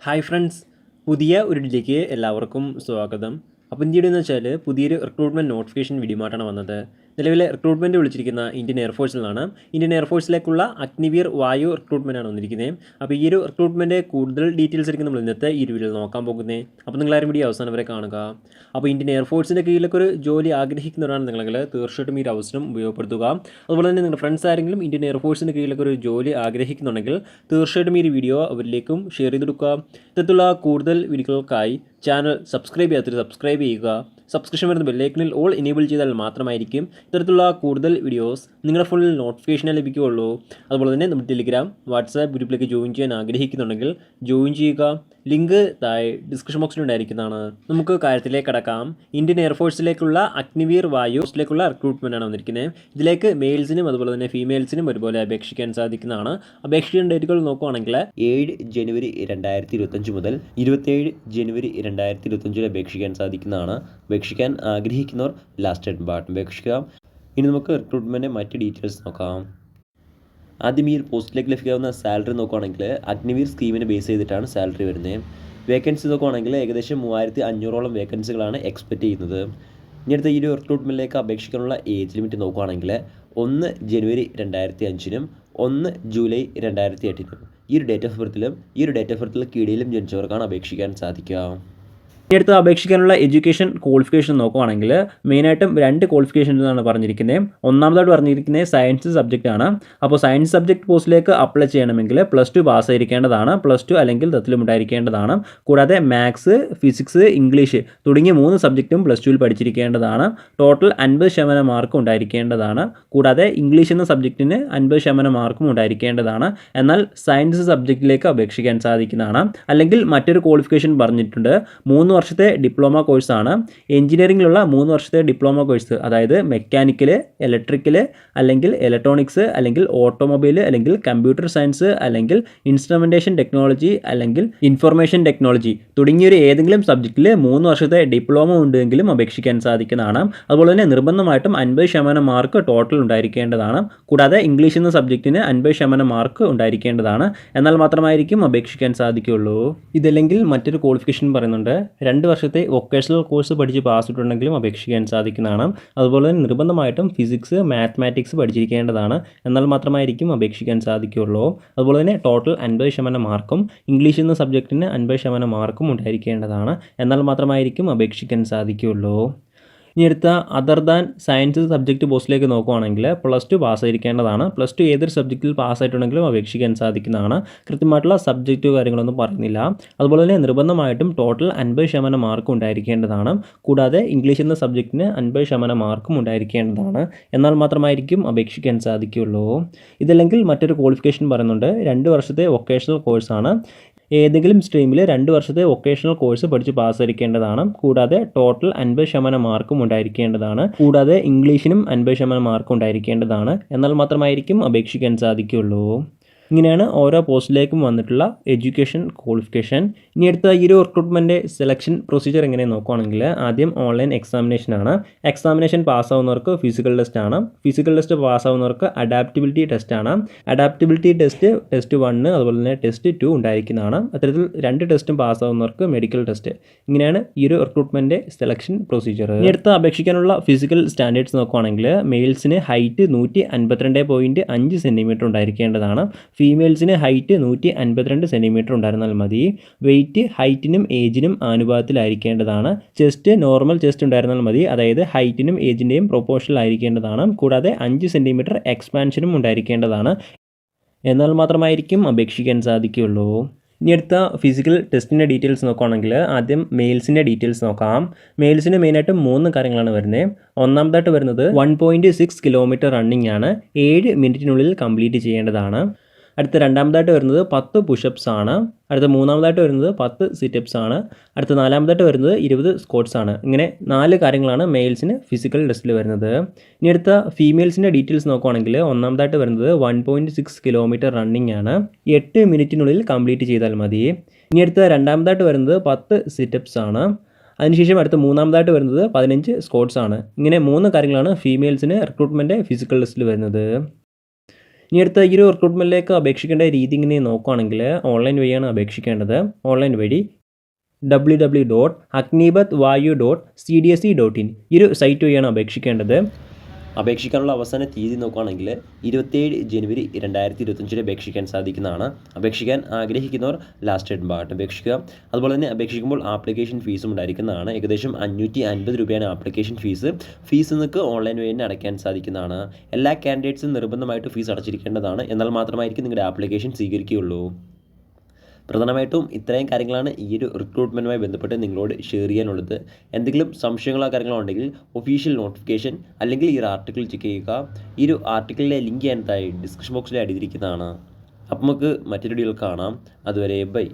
Hi friends, പുതിയ ഒരു വീഡിയോയിലേക്ക് എല്ലാവർക്കും സ്വാഗതം. അപ്പോൾ ഇന്ത്യയുടെ എന്ന് വെച്ചാൽ പുതിയൊരു റിക്രൂട്ട്മെൻറ്റ് നോട്ടിഫിക്കേഷൻ വീഡിയോമായിട്ടാണ് വന്നത്. നിലവിലെ റിക്രൂട്ട്മെൻറ്റ് വിളിച്ചിരിക്കുന്ന ഇന്ത്യൻ എയർഫോഴ്സിൽ നിന്നാണ്. ഇന്ത്യൻ എയർഫോഴ്സിലേക്കുള്ള അഗ്നിവീർ വായു റിക്രൂട്ട്മെൻറ്റാണ് വന്നിരിക്കുന്നത്. അപ്പോൾ ഈ ഒരു റിക്രൂട്ട്മെൻറ്റ് കൂടുതൽ ഡീറ്റെയിൽസ് ആയിരിക്കും നമ്മൾ ഇന്നത്തെ ഈ വീഡിയോയിൽ നോക്കാൻ പോകുന്നത്. അപ്പോൾ നിങ്ങളാരും വീഡിയോ അവസാനം വരെ കാണുക. അപ്പോൾ ഇന്ത്യൻ എയർഫോഴ്സിൻ്റെ കീഴിലൊക്കെ ഒരു ജോലി ആഗ്രഹിക്കുന്നവരാണ് നിങ്ങളെങ്കിൽ തീർച്ചയായിട്ടും ഈ ഒരു അവസരം ഉപയോഗപ്പെടുത്തുക. അതുപോലെ തന്നെ നിങ്ങളുടെ ഫ്രണ്ട്സ് ആരെങ്കിലും ഇന്ത്യൻ എയർഫോഴ്സിൻ്റെ കീഴിലൊക്കെ ഒരു ജോലി ആഗ്രഹിക്കുന്നുണ്ടെങ്കിൽ തീർച്ചയായിട്ടും ഈ ഒരു വീഡിയോ അവരിലേക്കും ഷെയർ ചെയ്ത് കൊടുക്കുക. ഇത്തരത്തിലുള്ള കൂടുതൽ വീഡിയോകൾക്കായി ചാനൽ സബ്സ്ക്രൈബ് ചെയ്യാത്തവർ സബ്സ്ക്രൈബ് ചെയ്യുക. സബ്സ്ക്രിപ്ഷൻ വരുന്ന ബെല്ലൈക്കണിൽ ഓൾ എനേബിൾ ചെയ്താൽ മാത്രമായിരിക്കും ഇത്തരത്തിലുള്ള കൂടുതൽ വീഡിയോസ് നിങ്ങളുടെ ഫോണിൽ നോട്ടിഫിക്കേഷനെ ലഭിക്കുകയുള്ളൂ. അതുപോലെ തന്നെ നമ്മുടെ ടെലിഗ്രാം വാട്സാപ്പ് ഗ്രൂപ്പിലേക്ക് ജോയിൻ ചെയ്യാൻ ആഗ്രഹിക്കുന്നുണ്ടെങ്കിൽ ജോയിൻ ചെയ്യുക. ലിങ്ക് താഴെ ഡിസ്ക്രിപ്ഷൻ ബോക്സിൽ ഉണ്ടായിരിക്കുന്നതാണ്. നമുക്ക് കാര്യത്തിലേക്ക് കടക്കാം. ഇന്ത്യൻ എയർഫോഴ്സിലേക്കുള്ള അഗ്നിവീർ വായുസിലേക്കുള്ള റിക്രൂട്ട്മെൻറ്റാണ് വന്നിരിക്കുന്നത്. ഇതിലേക്ക് മെയിൽസിനും അതുപോലെ തന്നെ ഫീമെയിൽസിനും ഒരുപോലെ അപേക്ഷിക്കാൻ സാധിക്കുന്നതാണ്. അപേക്ഷിക്കേണ്ട ഡേറ്റുകൾ നോക്കുകയാണെങ്കിൽ 7 ജനുവരി 2025 മുതൽ 27 ജനുവരി 2025 അപേക്ഷിക്കാൻ സാധിക്കുന്നതാണ്. അപേക്ഷിക്കാൻ ആഗ്രഹിക്കുന്നവർ ലാസ്റ്റ് ഡേറ്റ് ബട്ടൺ അപേക്ഷിക്കാം. ഇനി നമുക്ക് റിക്രൂട്ട്മെൻറ്റ് മറ്റ് ഡീറ്റെയിൽസ് നോക്കാം. ആദ്യം ഈ ഒരു പോസ്റ്റിലേക്ക് ലഭിക്കാവുന്ന സാലറി നോക്കുകയാണെങ്കിൽ അഗ്നിവീർ സ്കീമിനെ ബേസ് ചെയ്തിട്ടാണ് സാലറി വരുന്നത്. വേക്കൻസി നോക്കുകയാണെങ്കിൽ ഏകദേശം 3500ഓളം വേക്കൻസികളാണ് എക്സ്പെക്റ്റ് ചെയ്യുന്നത്. ഇനി അടുത്ത ഈ ഒരു റിക്രൂട്ട്മെൻറ്റിലേക്ക് അപേക്ഷിക്കാനുള്ള ഏജ് ലിമിറ്റ് നോക്കുകയാണെങ്കിൽ 1 ജനുവരി 2005-നും 1 ജൂലൈ 2008-നും ഈ ഒരു ഡേറ്റ് ഓഫ് ബർത്തിൽ കീഴിലും ജനിച്ചവർക്കാണ് അപേക്ഷിക്കാൻ സാധിക്കുക. ഇനി അടുത്ത് അപേക്ഷിക്കാനുള്ള എഡ്യൂക്കേഷൻ ക്വാളിഫിക്കേഷൻ നോക്കുകയാണെങ്കിൽ മെയിനായിട്ടും 2 ക്വാളിഫിക്കേഷൻസാണ് പറഞ്ഞിരിക്കുന്നത്. ഒന്നാമതായിട്ട് പറഞ്ഞിരിക്കുന്നത് സയൻസ് സബ്ജക്റ്റ് ആണ്. അപ്പോൾ സയൻസ് സബ്ജക്റ്റ് പോസ്റ്റിലേക്ക് അപ്ലൈ ചെയ്യണമെങ്കിൽ +2 പാസ്സായിരിക്കേണ്ടതാണ്. +2 അല്ലെങ്കിൽ തത്തിലും ഉണ്ടായിരിക്കേണ്ടതാണ്. കൂടാതെ മാത്സ്, ഫിസിക്സ്, ഇംഗ്ലീഷ് തുടങ്ങിയ 3 സബ്ജക്റ്റും +2ൽ പഠിച്ചിരിക്കേണ്ടതാണ്. Total 50% mark ഉണ്ടായിരിക്കേണ്ടതാണ്. കൂടാതെ ഇംഗ്ലീഷ് എന്ന സബ്ജക്റ്റിന് 50% മാർക്കും ഉണ്ടായിരിക്കേണ്ടതാണ്. എന്നാൽ സയൻസ് സബ്ജക്റ്റിലേക്ക് അപേക്ഷിക്കാൻ സാധിക്കുന്നതാണ്. അല്ലെങ്കിൽ മറ്റൊരു ക്വാളിഫിക്കേഷൻ പറഞ്ഞിട്ടുണ്ട്. 3 വർഷത്തെ ഡിപ്ലോമ കോഴ്സാണ്. എഞ്ചിനീയറിംഗിലുള്ള 3 വർഷത്തെ ഡിപ്ലോമ കോഴ്സ്, അതായത് മെക്കാനിക്കൽ, ഇലക്ട്രിക്കൽ അല്ലെങ്കിൽ ഇലക്ട്രോണിക്സ് അല്ലെങ്കിൽ ഓട്ടോമൊബൈൽ അല്ലെങ്കിൽ കമ്പ്യൂട്ടർ സയൻസ് അല്ലെങ്കിൽ ഇൻസ്ട്രുമെൻറ്റേഷൻ ടെക്നോളജി അല്ലെങ്കിൽ ഇൻഫർമേഷൻ ടെക്നോളജി തുടങ്ങിയൊരു ഏതെങ്കിലും സബ്ജക്റ്റിൽ 3 വർഷത്തെ ഡിപ്ലോമ ഉണ്ടെങ്കിലും അപേക്ഷിക്കാൻ സാധിക്കുന്നതാണ്. അതുപോലെ തന്നെ നിർബന്ധമായിട്ടും 50% മാർക്ക് ടോട്ടൽ ഉണ്ടായിരിക്കേണ്ടതാണ്. കൂടാതെ ഇംഗ്ലീഷ് എന്ന സബ്ജക്റ്റിന് 50% മാർക്ക് ഉണ്ടായിരിക്കേണ്ടതാണ്. എന്നാൽ മാത്രമായിരിക്കും അപേക്ഷിക്കാൻ സാധിക്കുകയുള്ളൂ. ഇതല്ലെങ്കിൽ മറ്റൊരു ക്വാളിഫിക്കേഷൻ പറയുന്നുണ്ട്. 2 വർഷത്തെ വൊക്കേഷണൽ കോഴ്സ് പഠിച്ച് പാസ്സായിട്ടുണ്ടെങ്കിലും അപേക്ഷിക്കാൻ സാധിക്കുന്നതാണ്. അതുപോലെ തന്നെ നിർബന്ധമായിട്ടും ഫിസിക്സ്, മാത്തമാറ്റിക്സ് പഠിച്ചിരിക്കേണ്ടതാണ്. എന്നാൽ മാത്രമായിരിക്കും അപേക്ഷിക്കാൻ സാധിക്കുകയുള്ളൂ. അതുപോലെ തന്നെ ടോട്ടൽ 50% മാർക്കും ഇംഗ്ലീഷ് എന്ന സബ്ജക്റ്റിന് 50% മാർക്കും ഉണ്ടായിരിക്കേണ്ടതാണ്. എന്നാൽ മാത്രമായിരിക്കും അപേക്ഷിക്കാൻ സാധിക്കുകയുള്ളൂ. ഇനി അടുത്ത അതർ ദാൻ സയൻസ് സബ്ജക്റ്റ് പോസ്റ്റിലേക്ക് നോക്കുകയാണെങ്കിൽ +2 പാസ്സായിരിക്കേണ്ടതാണ്. +2 ഏതൊരു സബ്ജക്റ്റിൽ പാസ്സായിട്ടുണ്ടെങ്കിലും അപേക്ഷിക്കാൻ സാധിക്കുന്നതാണ്. കൃത്യമായിട്ടുള്ള സബ്ജക്റ്റ് കാര്യങ്ങളൊന്നും പറയുന്നില്ല. അതുപോലെ തന്നെ നിർബന്ധമായിട്ടും ടോട്ടൽ 50% മാർക്കും ഉണ്ടായിരിക്കേണ്ടതാണ്. കൂടാതെ ഇംഗ്ലീഷ് എന്ന സബ്ജക്റ്റിന് 50% മാർക്കും ഉണ്ടായിരിക്കേണ്ടതാണ്. എന്നാൽ മാത്രമായിരിക്കും അപേക്ഷിക്കാൻ സാധിക്കുകയുള്ളൂ. ഇതല്ലെങ്കിൽ മറ്റൊരു ക്വാളിഫിക്കേഷൻ പറയുന്നുണ്ട്. 2 വർഷത്തെ വൊക്കേഷണൽ കോഴ്സാണ്. ഏതെങ്കിലും സ്ട്രീമിൽ 2 വർഷത്തെ വൊക്കേഷണൽ കോഴ്സ് പഠിച്ച് പാസ്സായിരിക്കേണ്ടതാണ്. കൂടാതെ ടോട്ടൽ 50% മാർക്കും ഉണ്ടായിരിക്കേണ്ടതാണ്. കൂടാതെ ഇംഗ്ലീഷിനും 50% മാർക്ക് ഉണ്ടായിരിക്കേണ്ടതാണ്. എന്നാൽ മാത്രമായിരിക്കും അപേക്ഷിക്കാൻ സാധിക്കുകയുള്ളൂ. ഇങ്ങനെയാണ് ഓരോ പോസ്റ്റിലേക്കും വന്നിട്ടുള്ള എഡ്യൂക്കേഷൻ ക്വാളിഫിക്കേഷൻ. ഇനി അടുത്ത ഈ ഒരു റിക്രൂട്ട്മെൻറ്റ് സെലക്ഷൻ പ്രൊസീജിയർ എങ്ങനെ നോക്കുകയാണെങ്കിൽ ആദ്യം ഓൺലൈൻ എക്സാമിനേഷനാണ്. എക്സാമിനേഷൻ പാസ്സാവുന്നവർക്ക് ഫിസിക്കൽ ടെസ്റ്റാണ്. ഫിസിക്കൽ ടെസ്റ്റ് പാസ്സാവുന്നവർക്ക് അഡാപ്റ്റബിലിറ്റി ടെസ്റ്റാണ്. അഡാപ്റ്റബിലിറ്റി ടെസ്റ്റ് 1 അതുപോലെ തന്നെ ടെസ്റ്റ് 2 ഉണ്ടായിരിക്കുന്നതാണ്. അത്തരത്തിൽ 2 ടെസ്റ്റും പാസ്സാവുന്നവർക്ക് മെഡിക്കൽ ടെസ്റ്റ്. ഇങ്ങനെയാണ് ഈ ഒരു റിക്രൂട്ട്മെൻറ്റ് സെലക്ഷൻ പ്രൊസീജിയർ. ഇനി അടുത്ത് അപേക്ഷിക്കാനുള്ള ഫിസിക്കൽ സ്റ്റാൻഡേർഡ്സ് നോക്കുകയാണെങ്കിൽ മെയിൽസിന് ഹൈറ്റ് 152.5 സെൻറ്റിമീറ്റർ ഉണ്ടായിരിക്കേണ്ടതാണ്. ഫീമെയിൽസിന് ഹൈറ്റ് 152 സെൻറ്റിമീറ്റർ ഉണ്ടായിരുന്നാൽ മതി. വെയിറ്റ് ഹൈറ്റിനും ഏജിനും ആനുപാതത്തിലായിരിക്കേണ്ടതാണ്. ചെസ്റ്റ് നോർമൽ ചെസ്റ്റ് ഉണ്ടായിരുന്നാൽ മതി. അതായത് ഹൈറ്റിനും ഏജിൻ്റെയും പ്രൊപ്പോർഷണൽ ആയിരിക്കേണ്ടതാണ്. കൂടാതെ 5 സെൻറ്റിമീറ്റർ എക്സ്പാൻഷനും ഉണ്ടായിരിക്കേണ്ടതാണ്. എന്നാൽ മാത്രമായിരിക്കും അപേക്ഷിക്കാൻ സാധിക്കുകയുള്ളൂ. ഇനി അടുത്ത ഫിസിക്കൽ ടെസ്റ്റിൻ്റെ ഡീറ്റെയിൽസ് നോക്കുകയാണെങ്കിൽ ആദ്യം മെയിൽസിൻ്റെ ഡീറ്റെയിൽസ് നോക്കാം. മെയിൽസിന് മെയിനായിട്ട് 3 കാര്യങ്ങളാണ് വരുന്നത്. ഒന്നാമതായിട്ട് വരുന്നത് 1.6 കിലോമീറ്റർ റണ്ണിങ് ആണ്. 7 മിനിറ്റിനുള്ളിൽ കംപ്ലീറ്റ് ചെയ്യേണ്ടതാണ്. അടുത്ത രണ്ടാമതായിട്ട് വരുന്നത് 10 പുഷപ്സ് ആണ്. അടുത്ത മൂന്നാമതായിട്ട് വരുന്നത് 10 സിറ്റപ്സ് ആണ്. അടുത്ത നാലാമതായിട്ട് വരുന്നത് 20 സ്ക്വാട്ട്സ് ആണ്. ഇങ്ങനെ 4 കാര്യങ്ങളാണ് മെയിൽസിന് ഫിസിക്കൽ ടെസ്റ്റിൽ വരുന്നത്. ഇനി അടുത്ത ഫീമെയിൽസിൻ്റെ ഡീറ്റെയിൽസ് നോക്കുകയാണെങ്കിൽ ഒന്നാമതായിട്ട് വരുന്നത് 1.6 കിലോമീറ്റർ റണ്ണിങ് ആണ്. 8 മിനിറ്റിനുള്ളിൽ കംപ്ലീറ്റ് ചെയ്താൽ മതി. ഇനി അടുത്ത രണ്ടാമതായിട്ട് വരുന്നത് 10 സിറ്റപ്സ് ആണ്. അതിനുശേഷം അടുത്ത മൂന്നാമതായിട്ട് വരുന്നത് 15 സ്ക്വാട്ട്സ് ആണ്. ഇങ്ങനെ 3 കാര്യങ്ങളാണ് ഫീമെയിൽസിന് റിക്രൂട്ട്മെൻറ്റ് ഫിസിക്കൽ ടെസ്റ്റിൽ വരുന്നത്. ഇനി അടുത്ത ഈ ഒരു റിക്രൂട്ട്മെൻറ്റിലേക്ക് അപേക്ഷിക്കേണ്ട രീതി ഇങ്ങനെ നോക്കുകയാണെങ്കിൽ ഓൺലൈൻ വഴിയാണ് അപേക്ഷിക്കേണ്ടത്. ഓൺലൈൻ വഴി www.agnibathvayu.cdse.in ഈ ഒരു സൈറ്റ് വഴിയാണ് അപേക്ഷിക്കേണ്ടത്. അപേക്ഷിക്കാനുള്ള അവസാന തീയതി നോക്കുകയാണെങ്കിൽ 27 ജനുവരി 2025 അപേക്ഷിക്കാൻ സാധിക്കുന്നതാണ്. അപേക്ഷിക്കാൻ ആഗ്രഹിക്കുന്നവർ ലാസ്റ്റ് ഡേറ്റ് ഭാഗത്ത് അപേക്ഷിക്കുക. അതുപോലെ തന്നെ അപേക്ഷിക്കുമ്പോൾ ആപ്ലിക്കേഷൻ ഫീസും ഉണ്ടായിരിക്കുന്നതാണ്. ഏകദേശം 550 രൂപയാണ് ആപ്ലിക്കേഷൻ ഫീസ്. ഫീസ് നിങ്ങൾക്ക് ഓൺലൈൻ വഴി തന്നെ അടയ്ക്കാൻ സാധിക്കുന്നതാണ്. എല്ലാ കാൻഡിഡേറ്റ്സും നിർബന്ധമായിട്ട് ഫീസ് അടച്ചിരിക്കേണ്ടതാണ്. എന്നാൽ മാത്രമായിരിക്കും നിങ്ങളുടെ ആപ്ലിക്കേഷൻ സ്വീകരിക്കുകയുള്ളൂ. പ്രധാനമായിട്ടും ഇത്രയും കാര്യങ്ങളാണ് ഈ ഒരു റിക്രൂട്ട്മെൻറ്റുമായി ബന്ധപ്പെട്ട് നിങ്ങളോട് ഷെയർ ചെയ്യാനുള്ളത്. എന്തെങ്കിലും സംശയങ്ങളോ കാര്യങ്ങളോ ഉണ്ടെങ്കിൽ ഒഫീഷ്യൽ നോട്ടിഫിക്കേഷൻ അല്ലെങ്കിൽ ഈ ഒരു ആർട്ടിക്കിൾ ചെക്ക് ചെയ്യുക. ഈ ഒരു ആർട്ടിക്കിളിലെ ലിങ്ക് ഞാൻ ഡിസ്ക്രിപ്ഷൻ ബോക്സിൽ ആഡ് ചെയ്തിരിക്കുന്നതാണ്. അപ്പോൾ നമുക്ക് മറ്റൊരു വീഡിയോയിൽ കാണാം. അതുവരെ ബൈ.